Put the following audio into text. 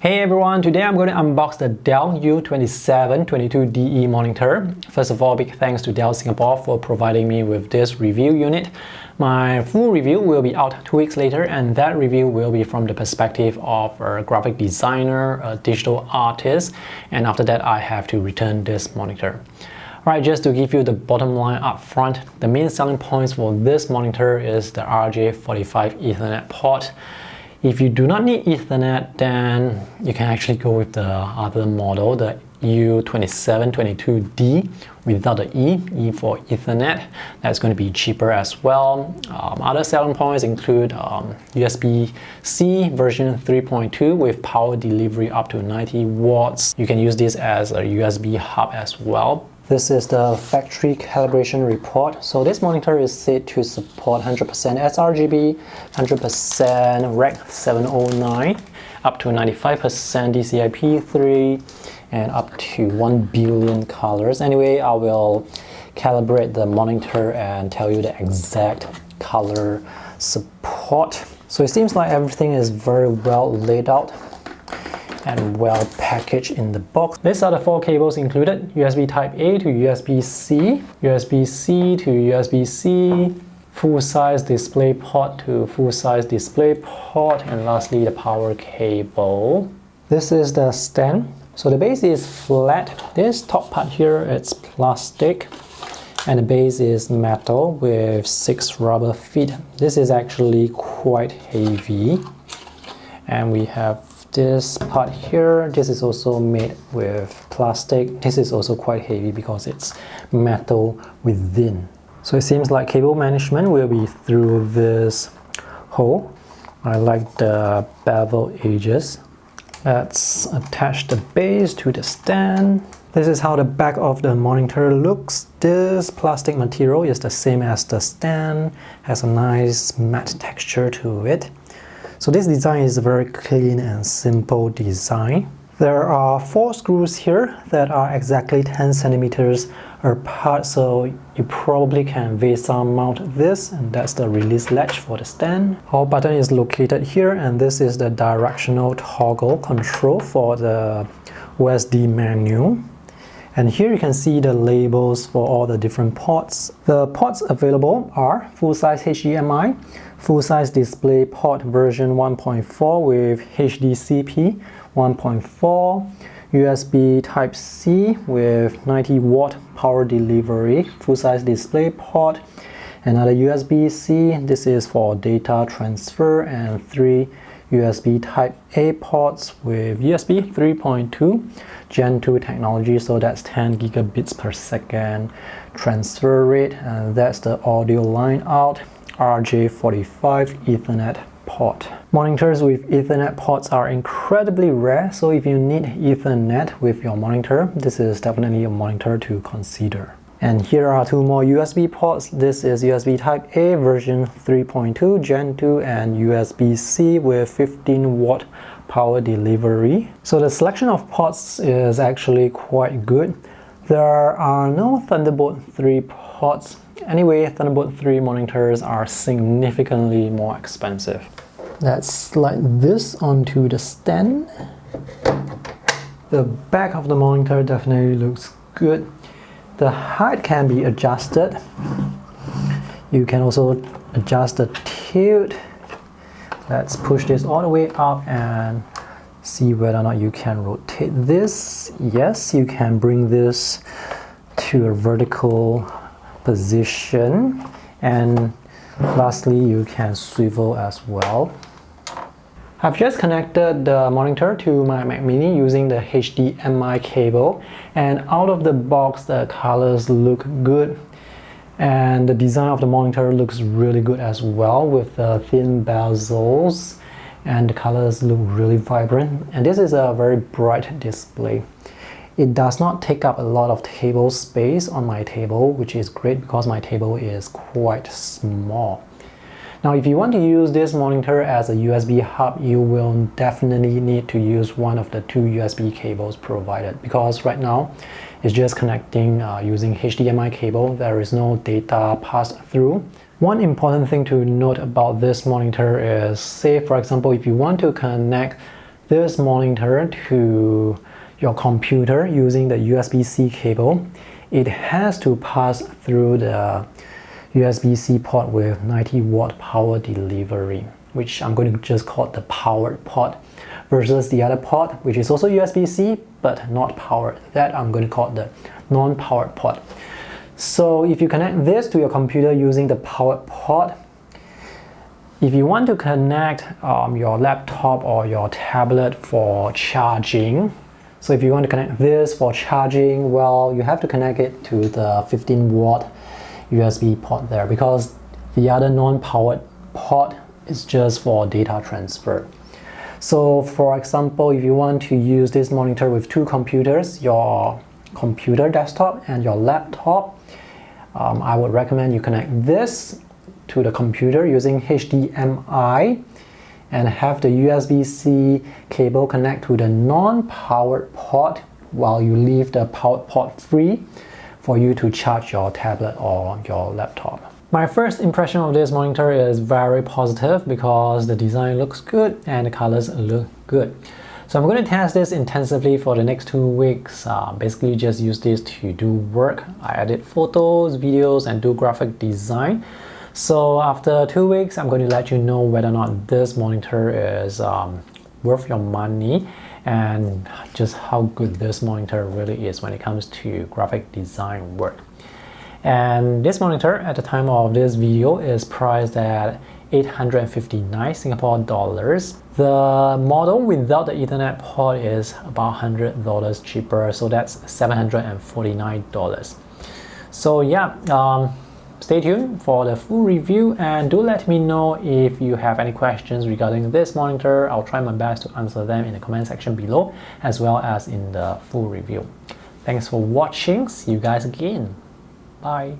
Hey everyone, today I'm going to unbox the Dell U2722DE monitor. First of all, big thanks to Dell Singapore for providing me with this review unit. My full review will be out 2 weeks later, and that review will be from the perspective of a graphic designer, a digital artist, and after that I have to return this monitor. Alright, just to give you the bottom line up front, the main selling points for this monitor is the RJ45 Ethernet port. If you do not need Ethernet, then you can actually go with the other model, the U2722D without the E for Ethernet. That's going to be cheaper as well. Other selling points include USB-C version 3.2 with power delivery up to 90 watts. You can use this as a USB hub as well. This is the factory calibration report. So this monitor is said to support 100% sRGB, 100% Rec 709, up to 95% DCI-P3, and up to 1 billion colors. Anyway, I will calibrate the monitor and tell you the exact color support. So it seems like everything is very well laid out and well packaged in the box. These are the 4 cables included: USB type A to USB-C, USB-C to USB-C, full-size display port to full-size display port, and lastly the power cable. This is the stand. So the base is flat. This top part here, it's plastic, and the base is metal with 6 rubber feet. This is actually quite heavy, and we have this part here. This is also made with plastic. This is also quite heavy because it's metal within. So it seems like cable management will be through this hole. I like the bevel edges. Let's attach the base to the stand. This is how the back of the monitor looks. This plastic material is the same as the stand, has a nice matte texture to it. So this design is a very clean and simple design. There are 4 screws here that are exactly 10 centimeters apart, so you probably can VESA mount this, and that's the release latch for the stand. Our button is located here, and this is the directional toggle control for the OSD menu. And here you can see the labels for all the different ports. The ports available are full-size HDMI, full-size display port version 1.4 with HDCP 1.4, USB Type-C with 90 watt power delivery, full-size display port, another USB-C, this is for data transfer, and 3 USB Type-A ports with USB 3.2 Gen 2 technology, so that's 10 gigabits per second transfer rate, and that's the audio line out, RJ45 Ethernet port. Monitors with Ethernet ports are incredibly rare, so if you need Ethernet with your monitor, this is definitely a monitor to consider. And here are 2 more USB ports. This is USB Type A version 3.2 Gen 2 and USB-C with 15 watt power delivery. So the selection of ports is actually quite good. There are no Thunderbolt 3 ports. Anyway, Thunderbolt 3 monitors are significantly more expensive. Let's slide this onto the stand. The back of the monitor definitely looks good. The height can be adjusted. You can also adjust the tilt. Let's push this all the way up and see whether or not you can rotate this. Yes, you can bring this to a vertical position, and lastly you can swivel as well. I've just connected the monitor to my Mac Mini using the HDMI cable, and out of the box the colors look good, and the design of the monitor looks really good as well with the thin bezels, and the colors look really vibrant, and this is a very bright display. It does not take up a lot of table space on my table, which is great because my table is quite small. Now, if you want to use this monitor as a USB hub, you will definitely need to use one of the 2 USB cables provided, because right now it's just connecting using HDMI cable. There is no data passed through. One important thing to note about this monitor is, say for example, if you want to connect this monitor to your computer using the USB-C cable, it has to pass through the USB-C port with 90 watt power delivery, which I'm going to just call the powered port, versus the other port, which is also USB-C but not powered. That I'm going to call the non-powered port. So if you connect this to your computer using the powered port, if you want to connect your laptop or your tablet for charging, so if you want to connect this for charging, well, you have to connect it to the 15 watt USB port there, because the other non-powered port is just for data transfer. So for example, if you want to use this monitor with two computers, your computer desktop and your laptop, I would recommend you connect this to the computer using HDMI and have the USB-C cable connect to the non-powered port while you leave the powered port free for you to charge your tablet or your laptop. My first impression of this monitor is very positive because the design looks good and the colors look good. So I'm going to test this intensively for the next 2 weeks. Basically just use this to do work. I edit photos, videos, and do graphic design. So after 2 weeks, I'm going to let you know whether or not this monitor is worth your money and just how good this monitor really is when it comes to graphic design work. And this monitor at the time of this video is priced at 859 Singapore dollars. The model without the Ethernet port is about $100 cheaper, so that's $749. So yeah, stay tuned for the full review and do let me know if you have any questions regarding this monitor. I'll try my best to answer them in the comment section below as well as in the full review. Thanks for watching. See you guys again. Bye.